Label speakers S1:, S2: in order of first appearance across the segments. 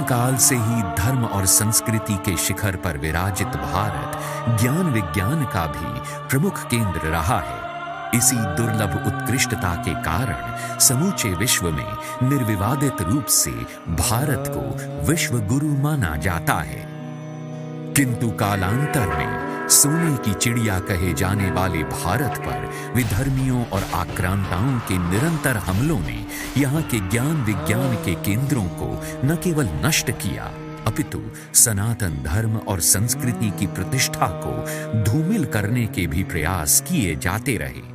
S1: काल से ही धर्म और संस्कृति के शिखर पर विराजित भारत ज्ञान विज्ञान का भी प्रमुख केंद्र रहा है। इसी दुर्लभ उत्कृष्टता के कारण समूचे विश्व में निर्विवादित रूप से भारत को विश्व गुरु माना जाता है। किंतु कालांतर में सोने की चिड़िया कहे जाने वाले भारत पर विधर्मियों और आक्रांताओं के निरंतर हमलों ने यहाँ के ज्ञान विज्ञान के केंद्रों को न केवल नष्ट किया, अपितु सनातन धर्म और संस्कृति की प्रतिष्ठा को धूमिल करने के भी प्रयास किए जाते रहे।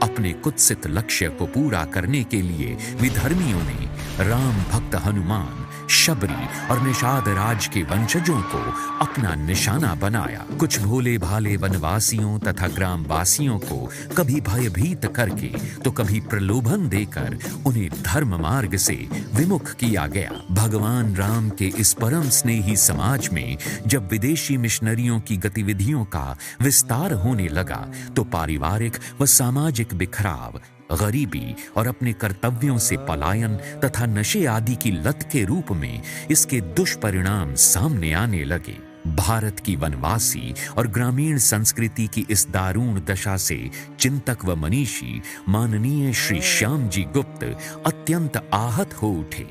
S1: अपने कुत्सित लक्ष्य को पूरा करने के लिए विधर्मियों ने राम भक्त हनुमान, शबरी और निषाद राज के वंशजों को अपना निशाना बनाया। कुछ भोले भाले वनवासियों तथा ग्रामवासियों को कभी भयभीत करके तो कभी प्रलोभन देकर उन्हें धर्म मार्ग से विमुख किया गया। भगवान राम के इस परम स्नेही समाज में जब विदेशी मिशनरियों की गतिविधियों का विस्तार होने लगा तो पारिवारिक व सामाजिक बिखराव, गरीबी और अपने कर्तव्यों से पलायन तथा नशे आदि की लत के रूप में इसके दुष्परिणाम सामने आने लगे। भारत की वनवासी और ग्रामीण संस्कृति की इस दारुण दशा से चिंतक व मनीषी माननीय श्री श्याम जी गुप्त अत्यंत आहत हो उठे।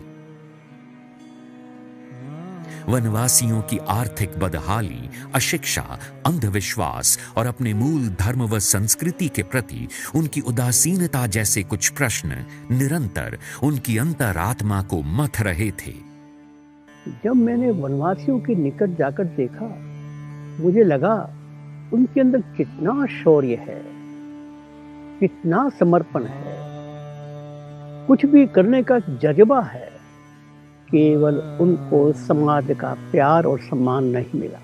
S1: वनवासियों की आर्थिक बदहाली, अशिक्षा, अंधविश्वास और अपने मूल धर्म व संस्कृति के प्रति उनकी उदासीनता जैसे कुछ प्रश्न निरंतर उनकी अंतरात्मा को मथ रहे थे।
S2: जब मैंने वनवासियों के निकट जाकर देखा, मुझे लगा उनके अंदर कितना शौर्य है, कितना समर्पण है, कुछ भी करने का जज्बा है। केवल उनको समाज का प्यार और सम्मान नहीं मिला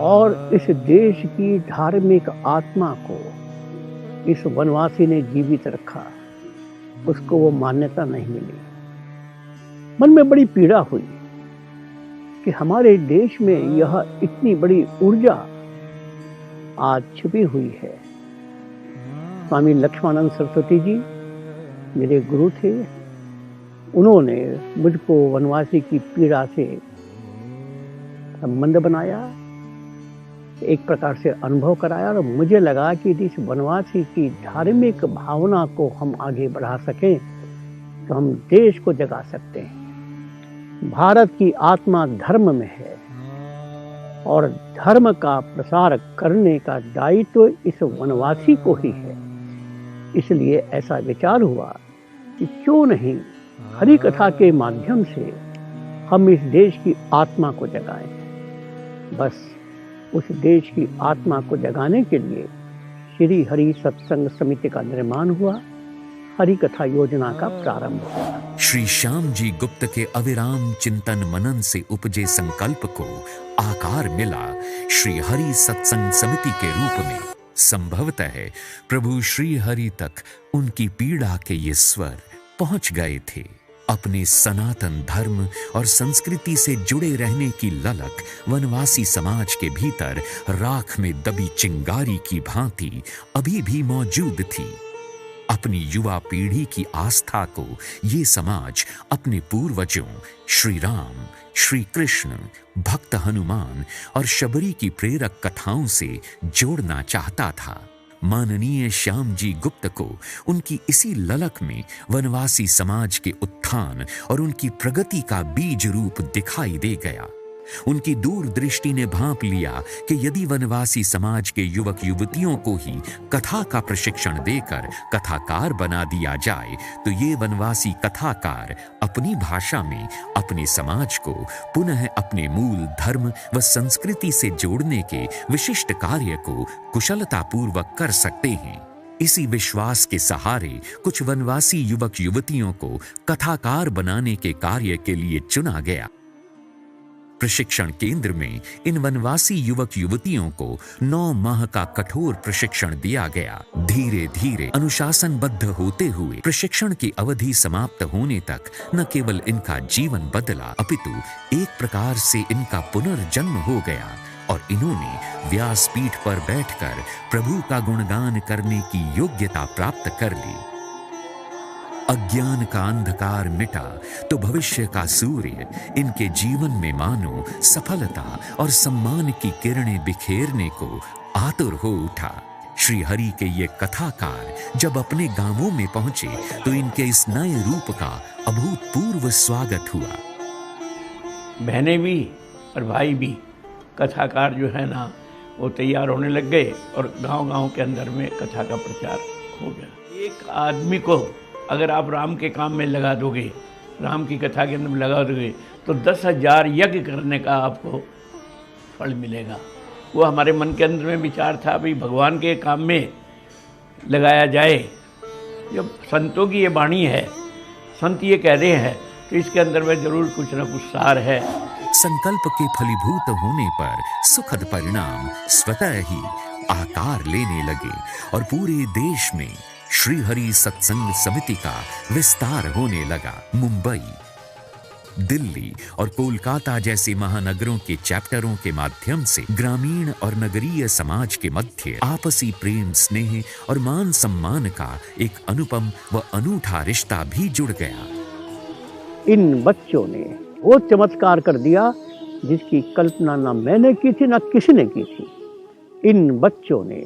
S2: और इस देश की धार्मिक आत्मा को इस वनवासी ने जीवित रखा, उसको वो मान्यता नहीं मिली। मन में बड़ी पीड़ा हुई कि हमारे देश में यह इतनी बड़ी ऊर्जा आज छुपी हुई है। स्वामी लक्ष्मणानंद सरस्वती जी मेरे गुरु थे। उन्होंने मुझको वनवासी की पीड़ा से संबंध बनाया, एक प्रकार से अनुभव कराया और मुझे लगा कि इस वनवासी की धार्मिक भावना को हम आगे बढ़ा सकें तो हम देश को जगा सकते हैं। भारत की आत्मा धर्म में है और धर्म का प्रसार करने का दायित्व इस वनवासी को ही है। इसलिए ऐसा विचार हुआ कि क्यों नहीं हरि कथा के माध्यम से हम इस देश की आत्मा को जगाएं। बस उस देश की आत्मा को जगाने के लिए श्री हरि सत्संग समिति का निर्माण हुआ, हरि कथा योजना का प्रारंभ हुआ।
S1: श्री श्याम जी गुप्त के अविराम चिंतन मनन से उपजे संकल्प को आकार मिला श्री हरि सत्संग समिति के रूप में। संभवतः प्रभु श्री हरि तक उनकी पीड़ा के ये स्वर पहुंच गए थे। अपने सनातन धर्म और संस्कृति से जुड़े रहने की ललक वनवासी समाज के भीतर राख में दबी चिंगारी की भांति अभी भी मौजूद थी। अपनी युवा पीढ़ी की आस्था को ये समाज अपने पूर्वजों श्री राम, श्री कृष्ण, भक्त हनुमान और शबरी की प्रेरक कथाओं से जोड़ना चाहता था। माननीय श्याम जी गुप्त को उनकी इसी ललक में वनवासी समाज के उत्थान और उनकी प्रगति का बीज रूप दिखाई दे गया। उनकी दूरदृष्टि ने भांप लिया कि यदि वनवासी समाज के युवक युवतियों को ही कथा का प्रशिक्षण देकर कथाकार बना दिया जाए तो ये वनवासी कथाकार अपनी भाषा में अपने समाज को पुनः अपने मूल धर्म व संस्कृति से जोड़ने के विशिष्ट कार्य को कुशलतापूर्वक कर सकते हैं। इसी विश्वास के सहारे कुछ वनवासी युवक युवतियों को कथाकार बनाने के कार्य के लिए चुना गया। प्रशिक्षण केंद्र में इन वनवासी युवक युवतियों को 9 माह का कठोर प्रशिक्षण दिया गया। धीरे धीरे अनुशासनबद्ध होते हुए प्रशिक्षण की अवधि समाप्त होने तक न केवल इनका जीवन बदला अपितु एक प्रकार से इनका पुनर्जन्म हो गया और इन्होंने व्यासपीठ पर बैठकर प्रभु का गुणगान करने की योग्यता प्राप्त कर ली। अज्ञान का अंधकार मिटा तो भविष्य का सूर्य इनके जीवन में मानो सफलता और सम्मान की किरणें बिखेरने को आतुर हो उठा। श्री हरि के ये कथाकार जब अपने गांवों में पहुंचे तो इनके इस नए रूप का अभूतपूर्व स्वागत हुआ।
S3: बहनें भी और भाई भी कथाकार जो है ना वो तैयार होने लग गए और गांव-गांव के अंदर में कथा का प्रचार हो गया। एक आदमी को अगर आप राम के काम में लगा दोगे, राम की कथा के अंदर लगा दोगे तो 10,000 यज्ञ करने का आपको फल मिलेगा। वो हमारे मन के अंदर में विचार था भाई भगवान के काम में लगाया जाए। जब संतों की ये वाणी है, संत ये कह रहे हैं तो इसके अंदर में जरूर कुछ ना कुछ सार है।
S1: संकल्प के फलीभूत होने पर सुखद परिणाम स्वतः ही आकार लेने लगे और पूरे देश में श्री हरि सत्संग समिति का विस्तार होने लगा। मुंबई, दिल्ली और कोलकाता जैसे महानगरों के चैप्टरों के माध्यम से ग्रामीण और नगरीय समाज के मध्य आपसी प्रेम, स्नेह और मान सम्मान का एक अनुपम व अनूठा रिश्ता भी जुड़ गया।
S2: इन बच्चों ने वो चमत्कार कर दिया जिसकी कल्पना ना मैंने की थी ना किसी ने की थी। इन बच्चों ने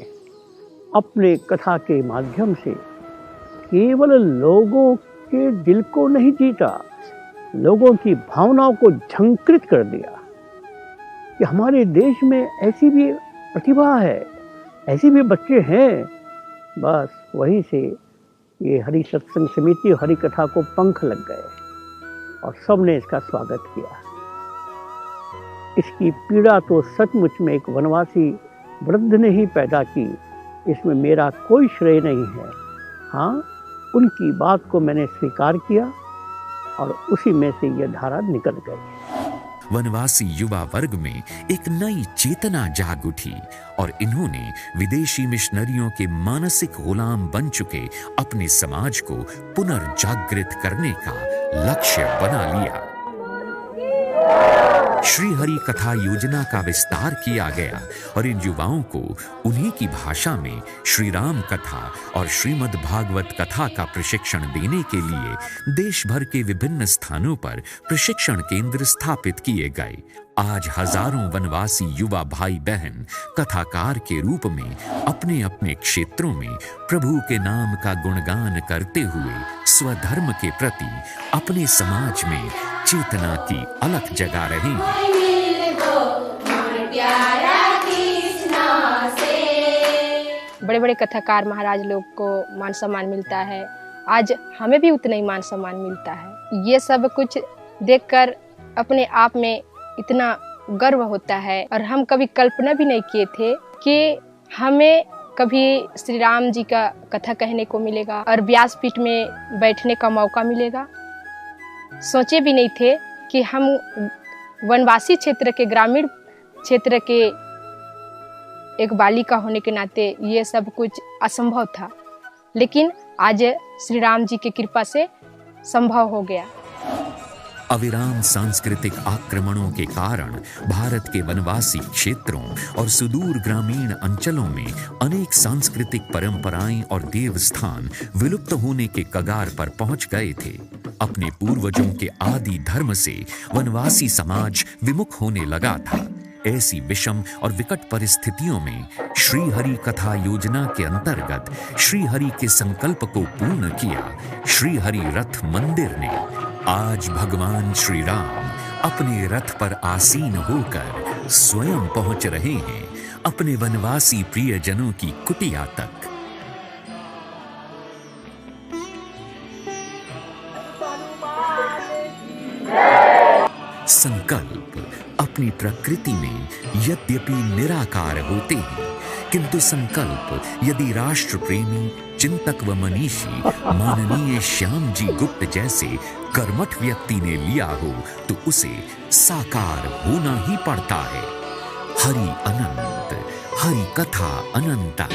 S2: अपने कथा के माध्यम से केवल लोगों के दिल को नहीं जीता, लोगों की भावनाओं को झंकृत कर दिया कि हमारे देश में ऐसी भी प्रतिभा है, ऐसे भी बच्चे हैं। बस वहीं से ये हरि सत्संग समिति और हरि कथा को पंख लग गए और सबने इसका स्वागत किया। इसकी पीड़ा तो सचमुच में एक वनवासी वृद्ध ने ही पैदा की, इसमें मेरा कोई श्रेय नहीं है। हाँ, उनकी बात को मैंने स्वीकार किया और उसी में से यह धारा निकल गई।
S1: वनवासी युवा वर्ग में एक नई चेतना जाग उठी और इन्होंने विदेशी मिशनरियों के मानसिक गुलाम बन चुके अपने समाज को पुनर्जागृत करने का लक्ष्य बना लिया। श्री हरि कथा योजना का विस्तार किया गया और इन युवाओं को उन्हीं की भाषा में श्री राम कथा और श्रीमद् भागवत कथा का प्रशिक्षण देने के लिए देश भर के विभिन्न स्थानों पर प्रशिक्षण केंद्र स्थापित किए गए। आज हजारों वनवासी युवा भाई बहन कथाकार के रूप में अपने अपने क्षेत्रों में प्रभु के नाम का गुणगान करते हुए स्वधर्म के प्रति अपने समाज में चेतना की अलख जगा रहे हैं।
S4: बड़े बड़े कथाकार महाराज लोग को मान सम्मान मिलता है, आज हमें भी उतना ही मान सम्मान मिलता है। ये सब कुछ देखकर अपने आप में इतना गर्व होता है और हम कभी कल्पना भी नहीं किए थे कि हमें कभी श्री राम जी का कथा कहने को मिलेगा और व्यासपीठ में बैठने का मौका मिलेगा। सोचे भी नहीं थे कि हम वनवासी क्षेत्र के, ग्रामीण क्षेत्र के एक बालिका होने के नाते ये सब कुछ असंभव था, लेकिन आज श्री राम जी की कृपा से संभव हो गया।
S1: अविराम सांस्कृतिक आक्रमणों के कारण भारत के वनवासी क्षेत्रों और सुदूर ग्रामीण अंचलों में अनेक सांस्कृतिक परंपराएं और देवस्थान विलुप्त होने के कगार पर पहुंच गए थे। अपने पूर्वजों के आदि धर्म से वनवासी समाज विमुख होने लगा था। ऐसी विषम और विकट परिस्थितियों में श्री हरि कथा योजना के अंतर्गत श्री हरि के संकल्प को पूर्ण किया श्री हरि रथ मंदिर ने। आज भगवान श्री राम अपने रथ पर आसीन होकर स्वयं पहुंच रहे हैं अपने वनवासी प्रियजनों की कुटिया तक। संकल्प अपनी प्रकृति में यद्यपि निराकार होते हैं, किंतु संकल्प यदि राष्ट्र प्रेमी चिंतक व मनीषी माननीय श्याम जी गुप्त जैसे कर्मठ व्यक्ति ने लिया हो तो उसे साकार होना ही पड़ता है। हरि अनंत, हरि कथा अनंता।